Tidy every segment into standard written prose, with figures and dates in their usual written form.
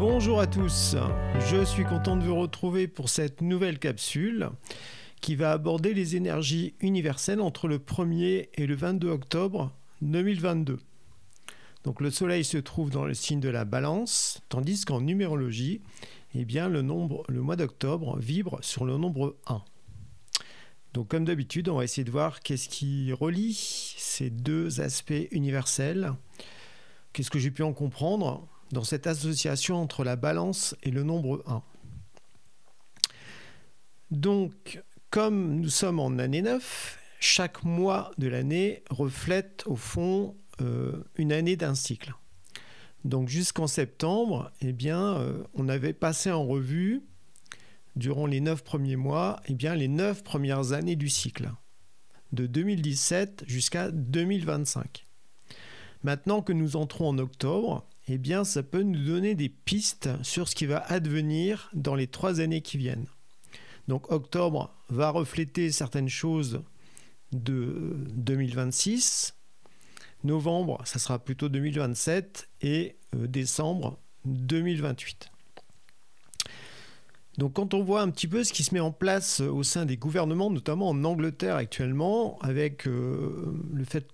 Bonjour à tous, je suis content de vous retrouver pour cette nouvelle capsule qui va aborder les énergies universelles entre le 1er et le 22 octobre 2022. Donc le soleil se trouve dans le signe de la balance, tandis qu'en numérologie, eh bien, le mois d'octobre vibre sur le nombre 1. Donc comme d'habitude, on va essayer de voir qu'est-ce qui relie ces deux aspects universels. Qu'est-ce que j'ai pu en comprendre dans cette association entre la balance et le nombre 1. Donc, comme nous sommes en année 9, chaque mois de l'année reflète au fond une année d'un cycle. Donc jusqu'en septembre, eh bien, on avait passé en revue, durant les 9 premiers mois, eh bien, les 9 premières années du cycle, de 2017 jusqu'à 2025. Maintenant que nous entrons en octobre, eh bien, ça peut nous donner des pistes sur ce qui va advenir dans les 3 années qui viennent. Donc octobre va refléter certaines choses de 2026. Novembre, ça sera plutôt 2027 et décembre 2028. Donc quand on voit un petit peu ce qui se met en place au sein des gouvernements, notamment en Angleterre actuellement, avec le fait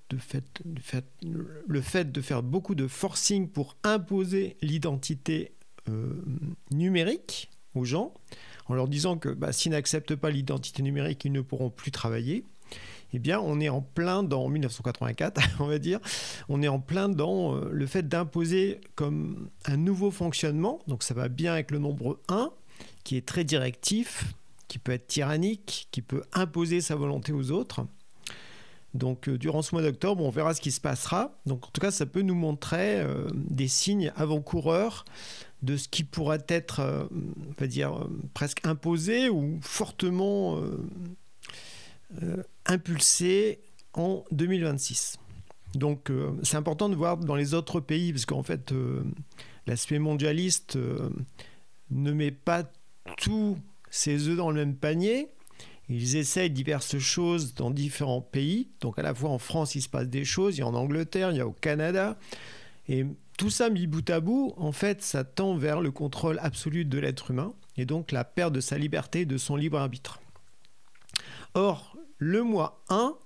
de faire beaucoup de forcing pour imposer l'identité numérique aux gens, en leur disant que s'ils n'acceptent pas l'identité numérique, ils ne pourront plus travailler, eh bien on est en plein dans 1984, on va dire, on est en plein dans le fait d'imposer comme un nouveau fonctionnement, donc ça va bien avec le nombre 1, qui est très directif, qui peut être tyrannique, qui peut imposer sa volonté aux autres. Donc durant ce mois d'octobre, on verra ce qui se passera. Donc en tout cas, ça peut nous montrer des signes avant-coureurs de ce qui pourrait être, on va dire, presque imposé ou fortement impulsé en 2026. Donc c'est important de voir dans les autres pays, parce qu'en fait, l'aspect mondialiste ne met pas tous ses œufs dans le même panier. Ils essayent diverses choses dans différents pays. Donc à la fois en France, il se passe des choses, il y a en Angleterre, il y a au Canada. Et tout ça mis bout à bout, en fait, ça tend vers le contrôle absolu de l'être humain et donc la perte de sa liberté, de son libre arbitre. Or, le mois 1,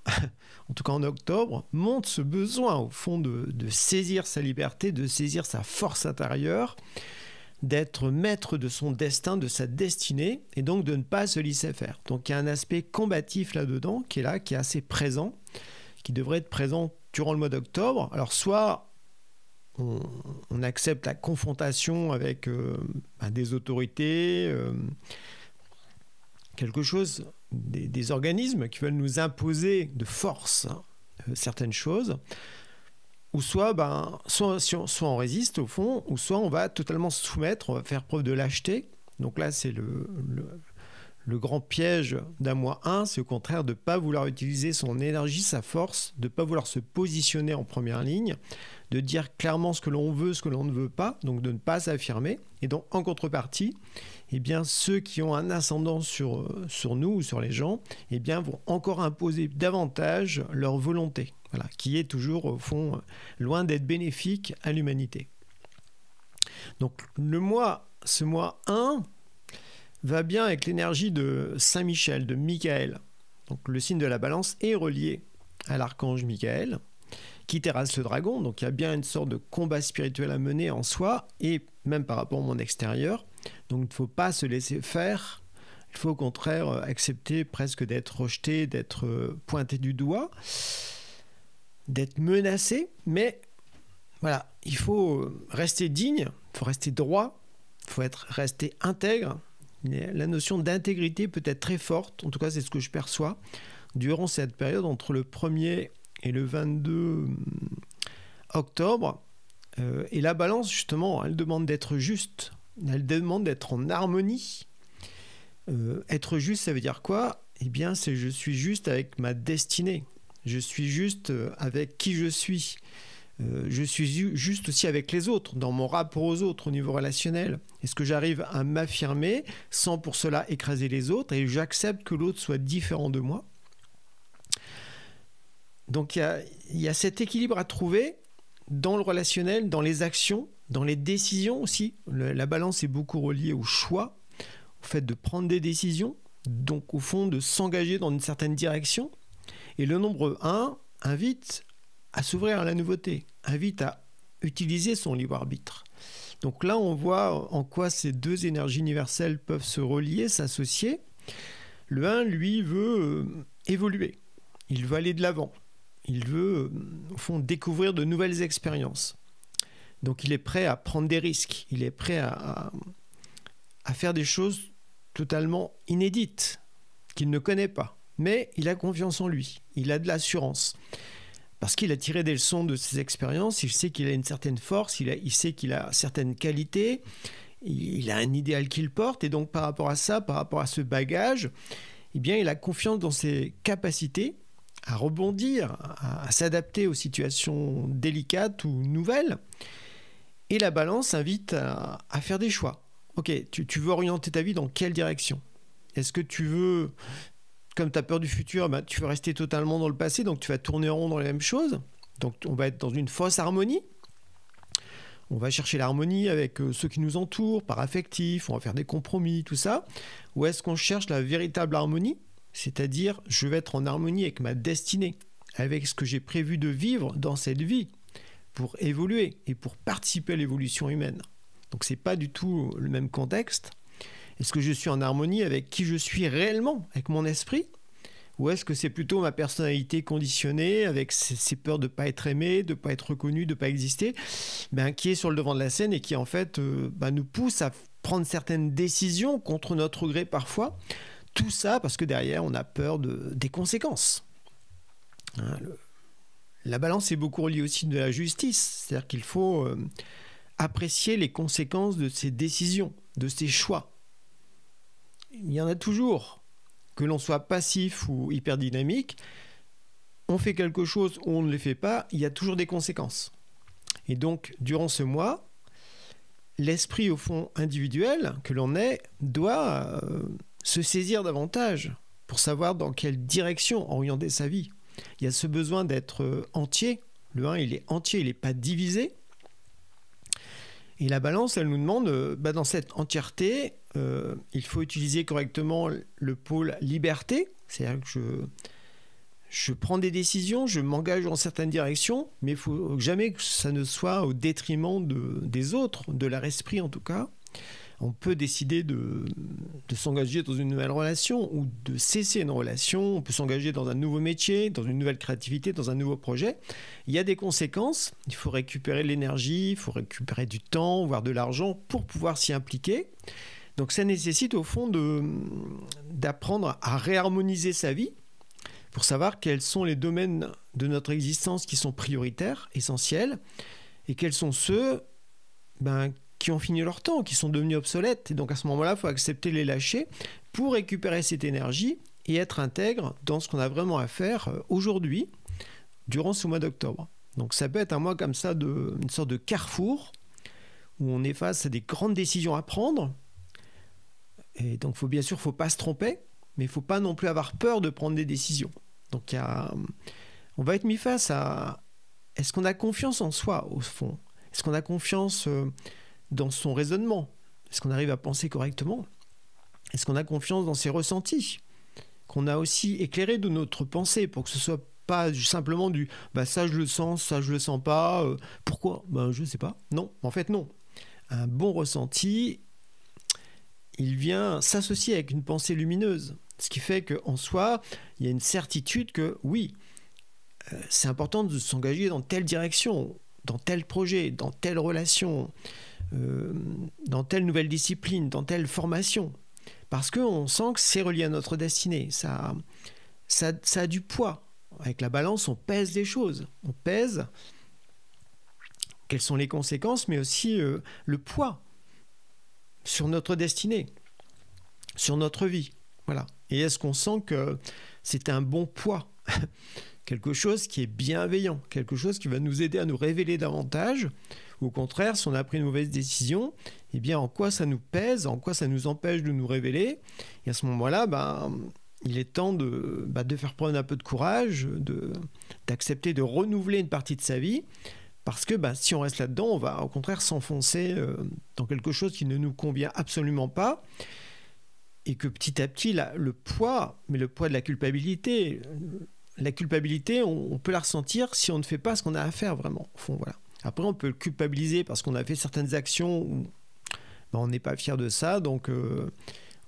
en tout cas en octobre, montre ce besoin au fond de saisir sa liberté, de saisir sa force intérieure, d'être maître de son destin, de sa destinée, et donc de ne pas se laisser faire. Donc il y a un aspect combatif là-dedans, qui est là, qui est assez présent, qui devrait être présent durant le mois d'octobre. Alors soit on accepte la confrontation avec des autorités, quelque chose, des organismes qui veulent nous imposer de force certaines choses, ou soit on résiste au fond, ou soit on va totalement se soumettre, on va faire preuve de lâcheté. Donc là, c'est le grand piège d'un mois 1, c'est au contraire de ne pas vouloir utiliser son énergie, sa force, de ne pas vouloir se positionner en première ligne, de dire clairement ce que l'on veut, ce que l'on ne veut pas, donc de ne pas s'affirmer. Et donc en contrepartie, eh bien, ceux qui ont un ascendant sur nous ou sur les gens, eh bien, vont encore imposer davantage leur volonté. Voilà, qui est toujours, au fond, loin d'être bénéfique à l'humanité. Donc, ce mois 1 va bien avec l'énergie de Saint-Michel, de Michael. Donc, le signe de la balance est relié à l'archange Michael, qui terrasse le dragon. Donc, il y a bien une sorte de combat spirituel à mener en soi, et même par rapport au monde extérieur. Donc, il ne faut pas se laisser faire. Il faut au contraire accepter presque d'être rejeté, d'être pointé du doigt, d'être menacé, mais voilà, il faut rester digne, il faut rester droit, il faut rester intègre. La notion d'intégrité peut être très forte, en tout cas c'est ce que je perçois, durant cette période entre le 1er et le 22 octobre. Et la balance, justement, elle demande d'être juste, elle demande d'être en harmonie. Être juste, ça veut dire quoi ? Eh bien, c'est je suis juste avec ma destinée. Je suis juste avec qui je suis. Je suis juste aussi avec les autres, dans mon rapport aux autres au niveau relationnel. Est-ce que j'arrive à m'affirmer sans pour cela écraser les autres et j'accepte que l'autre soit différent de moi ? Donc il y a cet équilibre à trouver dans le relationnel, dans les actions, Dans les décisions aussi, la balance est beaucoup reliée au choix, au fait de prendre des décisions, donc au fond de s'engager dans une certaine direction. Et le nombre 1 invite à s'ouvrir à la nouveauté, invite à utiliser son libre arbitre. Donc là, on voit en quoi ces deux énergies universelles peuvent se relier, s'associer. Le 1, lui, veut évoluer, il veut aller de l'avant, il veut, au fond, découvrir de nouvelles expériences. Donc il est prêt à prendre des risques, il est prêt à faire des choses totalement inédites, qu'il ne connaît pas. Mais il a confiance en lui, il a de l'assurance. Parce qu'il a tiré des leçons de ses expériences, il sait qu'il a une certaine force, il sait qu'il a certaines qualités, il a un idéal qu'il porte, et donc par rapport à ça, par rapport à ce bagage, eh bien, il a confiance dans ses capacités à rebondir, à s'adapter aux situations délicates ou nouvelles. Et la balance invite à faire des choix. Ok, tu veux orienter ta vie dans quelle direction? Est-ce que tu veux, comme tu as peur du futur, tu veux rester totalement dans le passé, donc tu vas tourner en rond dans les mêmes choses? Donc on va être dans une fausse harmonie. On va chercher l'harmonie avec ceux qui nous entourent, par affectif, on va faire des compromis, tout ça. Ou est-ce qu'on cherche la véritable harmonie? C'est-à-dire, je vais être en harmonie avec ma destinée, avec ce que j'ai prévu de vivre dans cette vie, pour évoluer et pour participer à l'évolution humaine. Donc ce n'est pas du tout le même contexte. Est-ce que je suis en harmonie avec qui je suis réellement, avec mon esprit? Ou est-ce que c'est plutôt ma personnalité conditionnée, avec ses peurs de ne pas être aimé, de ne pas être reconnu, de ne pas exister, qui est sur le devant de la scène et qui en fait nous pousse à prendre certaines décisions contre notre gré parfois. Tout ça parce que derrière on a peur des conséquences. La balance est beaucoup reliée aussi de la justice, c'est-à-dire qu'il faut apprécier les conséquences de ses décisions, de ses choix. Il y en a toujours, que l'on soit passif ou hyper dynamique, on fait quelque chose ou on ne le fait pas, il y a toujours des conséquences. Et donc, durant ce mois, l'esprit au fond individuel que l'on est doit se saisir davantage pour savoir dans quelle direction orienter sa vie. Il y a ce besoin d'être entier. Le 1, il est entier, il n'est pas divisé. Et la balance, elle nous demande, dans cette entièreté, il faut utiliser correctement le pôle liberté. C'est-à-dire que je prends des décisions, je m'engage dans certaines directions, mais il ne faut jamais que ça ne soit au détriment des autres, de leur esprit en tout cas. On peut décider de s'engager dans une nouvelle relation ou de cesser une relation. On peut s'engager dans un nouveau métier, dans une nouvelle créativité, dans un nouveau projet. Il y a des conséquences. Il faut récupérer de l'énergie, il faut récupérer du temps, voire de l'argent pour pouvoir s'y impliquer. Donc ça nécessite au fond d'apprendre à réharmoniser sa vie pour savoir quels sont les domaines de notre existence qui sont prioritaires, essentiels, et quels sont ceux qui ont fini leur temps, qui sont devenus obsolètes. Et donc à ce moment-là, il faut accepter de les lâcher pour récupérer cette énergie et être intègre dans ce qu'on a vraiment à faire aujourd'hui, durant ce mois d'octobre. Donc ça peut être un mois comme ça, une sorte de carrefour, où on est face à des grandes décisions à prendre. Et donc bien sûr, il ne faut pas se tromper, mais il ne faut pas non plus avoir peur de prendre des décisions. Donc on va être mis face à... Est-ce qu'on a confiance en soi, au fond? Est-ce qu'on a confiance dans son raisonnement? Est-ce qu'on arrive à penser correctement? Est-ce qu'on a confiance dans ses ressentis, qu'on a aussi éclairé de notre pensée pour que ce soit pas simplement du ça je le sens, ça je le sens pas, pourquoi? Je sais pas. Non, en fait non. Un bon ressenti, il vient s'associer avec une pensée lumineuse, ce qui fait qu'en soi, il y a une certitude que oui, c'est important de s'engager dans telle direction, dans tel projet, dans telle relation, dans telle nouvelle discipline, dans telle formation, parce qu'on sent que c'est relié à notre destinée. Ça a du poids. Avec la balance, on pèse les choses. On pèse quelles sont les conséquences, mais aussi le poids sur notre destinée, sur notre vie. Voilà. Et est-ce qu'on sent que c'est un bon poids? Quelque chose qui est bienveillant, quelque chose qui va nous aider à nous révéler davantage. Ou au contraire, si on a pris une mauvaise décision, eh bien en quoi ça nous pèse, en quoi ça nous empêche de nous révéler. Et à ce moment-là, il est temps de faire preuve d'un peu de courage, d'accepter de renouveler une partie de sa vie Parce que si on reste là-dedans, on va au contraire s'enfoncer dans quelque chose qui ne nous convient absolument pas. Et que petit à petit, le poids de la culpabilité, on peut la ressentir si on ne fait pas ce qu'on a à faire vraiment. Au fond, voilà. Après, on peut le culpabiliser parce qu'on a fait certaines actions où on n'est pas fier de ça, donc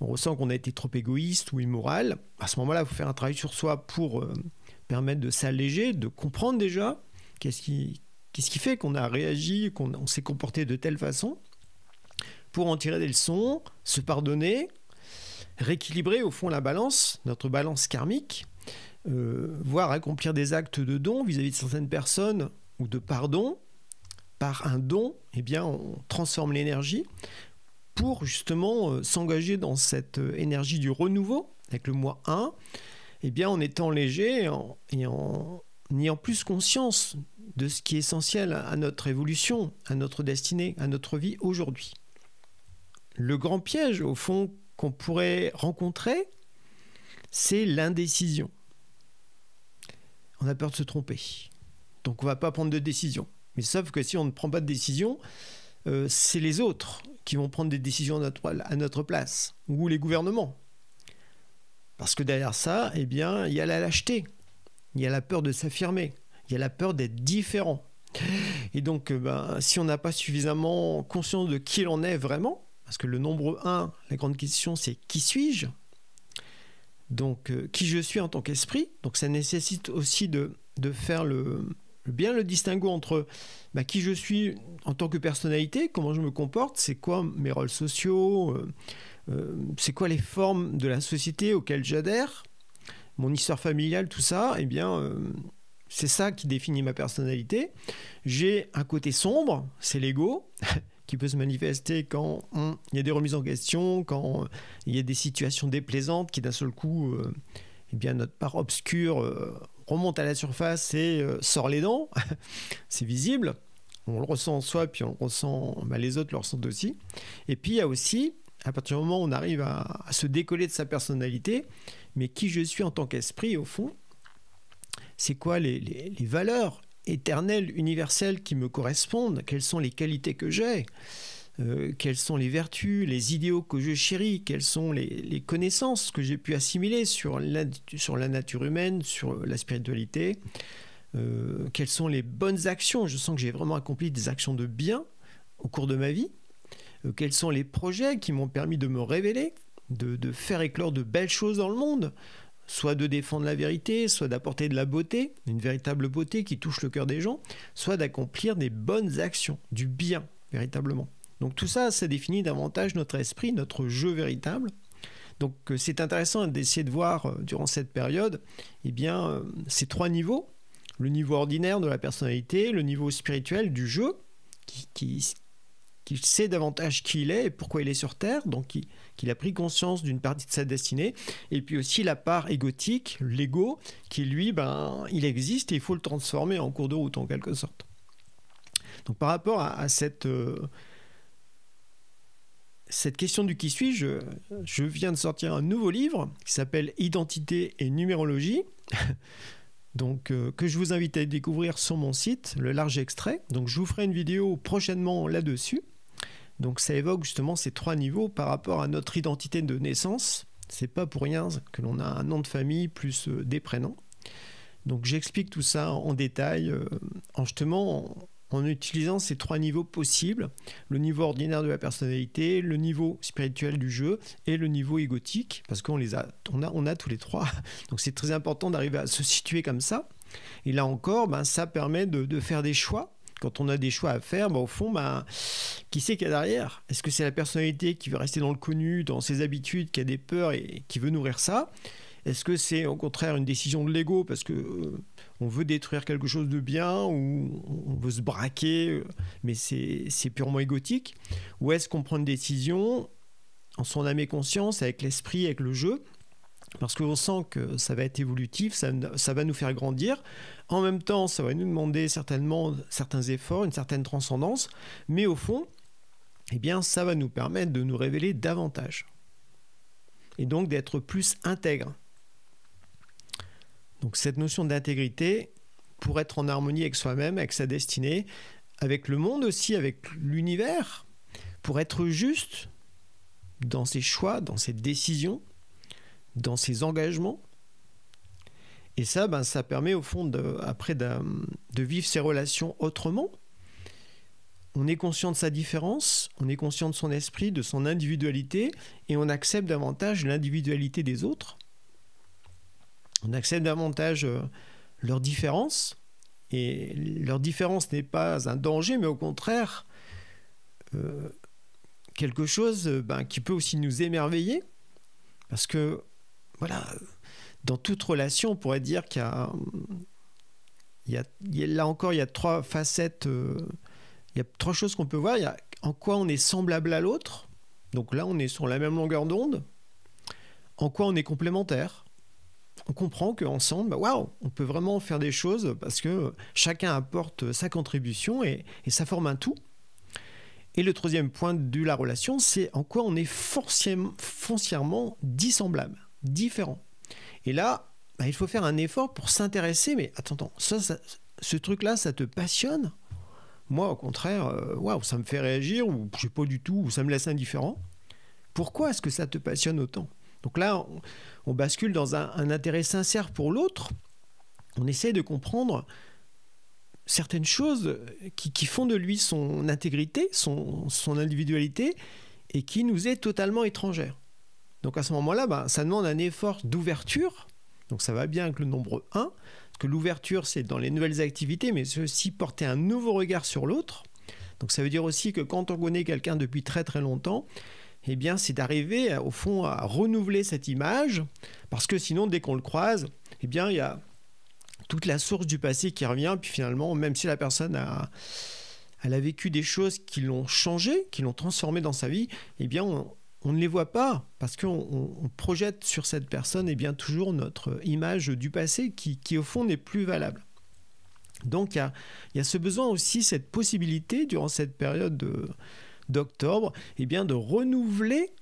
on ressent qu'on a été trop égoïste ou immoral. À ce moment-là, il faut faire un travail sur soi pour permettre de s'alléger, de comprendre déjà qu'est-ce qui fait qu'on a réagi, qu'on s'est comporté de telle façon, pour en tirer des leçons, se pardonner, rééquilibrer au fond la balance, notre balance karmique, voire accomplir des actes de don vis-à-vis de certaines personnes ou de pardon. Par un don, on transforme l'énergie pour justement s'engager dans cette énergie du renouveau avec le moi 1, en étant léger et en ayant plus conscience de ce qui est essentiel à notre évolution, à notre destinée, à notre vie aujourd'hui. Le grand piège, au fond, qu'on pourrait rencontrer, c'est l'indécision. On a peur de se tromper. Donc on ne va pas prendre de décision. Mais sauf que si on ne prend pas de décision, c'est les autres qui vont prendre des décisions à notre place, ou les gouvernements. Parce que derrière ça, il y a la lâcheté, il y a la peur de s'affirmer, il y a la peur d'être différent. Et donc, si on n'a pas suffisamment conscience de qui l'on est vraiment, parce que le nombre 1, la grande question, c'est qui suis-je ? Donc, qui je suis en tant qu'esprit. Donc, ça nécessite aussi de faire bien le distinguo entre qui je suis en tant que personnalité, comment je me comporte, c'est quoi mes rôles sociaux, c'est quoi les formes de la société auxquelles j'adhère, mon histoire familiale, tout ça, c'est ça qui définit ma personnalité. J'ai un côté sombre, c'est l'ego, qui peut se manifester quand il y a des remises en question, quand il y a des situations déplaisantes qui d'un seul coup, notre part obscure remonte à la surface et sort les dents. C'est visible, on le ressent en soi, puis on le ressent, les autres le ressentent aussi. Et puis il y a aussi, à partir du moment où on arrive à se décoller de sa personnalité, mais qui je suis en tant qu'esprit au fond, c'est quoi les valeurs éternelles, universelles qui me correspondent, quelles sont les qualités que j'ai, quelles sont les vertus, les idéaux que je chéris, quelles sont les connaissances que j'ai pu assimiler sur la nature humaine, sur la spiritualité, quelles sont les bonnes actions, je sens que j'ai vraiment accompli des actions de bien au cours de ma vie, quels sont les projets qui m'ont permis de me révéler, de faire éclore de belles choses dans le monde, soit de défendre la vérité, soit d'apporter de la beauté, une véritable beauté qui touche le cœur des gens, soit d'accomplir des bonnes actions, du bien, véritablement. Donc tout ça, ça définit davantage notre esprit, notre jeu véritable. Donc c'est intéressant d'essayer de voir durant cette période ces trois niveaux. Le niveau ordinaire de la personnalité, le niveau spirituel du jeu, qui sait davantage qui il est et pourquoi il est sur Terre, donc qu'il a pris conscience d'une partie de sa destinée, et puis aussi la part égotique, l'ego, qui lui, il existe et il faut le transformer en cours de route en quelque sorte. Donc par rapport à cette question du qui suis-je, je viens de sortir un nouveau livre qui s'appelle Identité et numérologie, donc, que je vous invite à découvrir sur mon site, le large extrait. Donc je vous ferai une vidéo prochainement là-dessus. Donc ça évoque justement ces trois niveaux par rapport à notre identité de naissance. C'est pas pour rien que l'on a un nom de famille plus des prénoms. Donc j'explique tout ça en détail, en utilisant ces trois niveaux possibles, le niveau ordinaire de la personnalité, le niveau spirituel du jeu et le niveau égotique, parce qu'on a tous les trois. Donc c'est très important d'arriver à se situer comme ça. Et là encore, ça permet de faire des choix. Quand on a des choix à faire, au fond, qui c'est qu'il y a derrière ? Est-ce que c'est la personnalité qui veut rester dans le connu, dans ses habitudes, qui a des peurs et qui veut nourrir ça ? Est-ce que c'est au contraire une décision de l'ego parce que on veut détruire quelque chose de bien ou on veut se braquer, mais c'est purement égotique ? Ou est-ce qu'on prend une décision en son âme et conscience, avec l'esprit, avec le jeu ? Parce qu'on sent que ça va être évolutif, ça va nous faire grandir. En même temps, ça va nous demander certainement certains efforts, une certaine transcendance. Mais au fond, ça va nous permettre de nous révéler davantage. Et donc d'être plus intègre. Donc cette notion d'intégrité, pour être en harmonie avec soi-même, avec sa destinée, avec le monde aussi, avec l'univers, pour être juste dans ses choix, dans ses décisions, dans ses engagements. Et ça, ça permet au fond après de vivre ses relations autrement. On est conscient de sa différence, on est conscient de son esprit, de son individualité, et on accepte davantage l'individualité des autres. On accepte davantage leurs différences, et leur différence n'est pas un danger, mais au contraire, quelque chose qui peut aussi nous émerveiller, parce que, voilà, dans toute relation, on pourrait dire qu'il y a là encore, il y a trois facettes. Il y a trois choses qu'on peut voir. Il y a en quoi on est semblable à l'autre. Donc là, on est sur la même longueur d'onde. En quoi on est complémentaire. On comprend qu'ensemble, waouh, on peut vraiment faire des choses parce que chacun apporte sa contribution et ça forme un tout. Et le troisième point de la relation, c'est en quoi on est foncièrement dissemblables, différents. Et là, il faut faire un effort pour s'intéresser. Mais attends, ce truc-là, ça te passionne ? Moi, au contraire, waouh, ça me fait réagir, ou je sais pas du tout, ou ça me laisse indifférent. Pourquoi est-ce que ça te passionne autant ? Donc là, on bascule dans un intérêt sincère pour l'autre. On essaie de comprendre certaines choses qui font de lui son intégrité, son individualité, et qui nous est totalement étrangère. Donc à ce moment-là, ça demande un effort d'ouverture. Donc ça va bien avec le nombre 1, parce que l'ouverture, c'est dans les nouvelles activités, mais c'est aussi porter un nouveau regard sur l'autre. Donc ça veut dire aussi que quand on connaît quelqu'un depuis très très longtemps, eh bien c'est d'arriver au fond à renouveler cette image, parce que sinon dès qu'on le croise, eh bien il y a toute la source du passé qui revient, puis finalement, même si la personne elle a vécu des choses qui l'ont changé, qui l'ont transformé dans sa vie, eh bien on ne les voit pas, parce qu'on projette sur cette personne toujours notre image du passé qui au fond n'est plus valable. Donc il y a ce besoin aussi, cette possibilité durant cette période d'octobre, de renouveler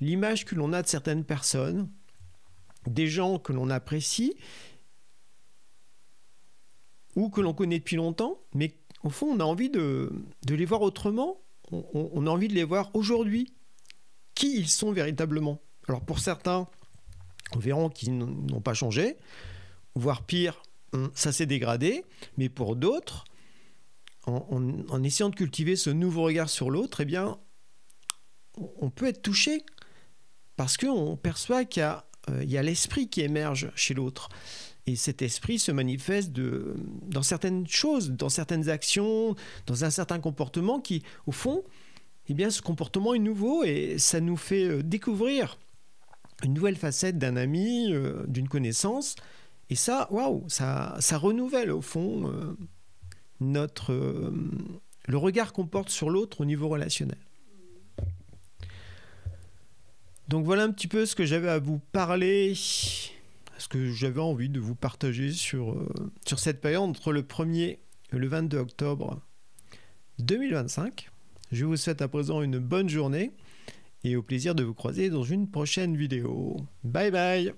l'image que l'on a de certaines personnes, des gens que l'on apprécie ou que l'on connaît depuis longtemps, mais au fond on a envie de les voir autrement, on a envie de les voir aujourd'hui. Qui ils sont véritablement. Alors pour certains, on verra qu'ils n'ont pas changé, voire pire, ça s'est dégradé, mais pour d'autres, en essayant de cultiver ce nouveau regard sur l'autre, on peut être touché parce qu'on perçoit qu'il y a l'esprit qui émerge chez l'autre. Et cet esprit se manifeste dans certaines choses, dans certaines actions, dans un certain comportement qui, au fond, ce comportement est nouveau et ça nous fait découvrir une nouvelle facette d'un ami, d'une connaissance. Et ça, waouh, ça renouvelle au fond le regard qu'on porte sur l'autre au niveau relationnel. Donc voilà un petit peu ce que j'avais à vous parler, ce que j'avais envie de vous partager sur cette période entre le 1er et le 22 octobre 2025. Je vous souhaite à présent une bonne journée et au plaisir de vous croiser dans une prochaine vidéo. Bye bye!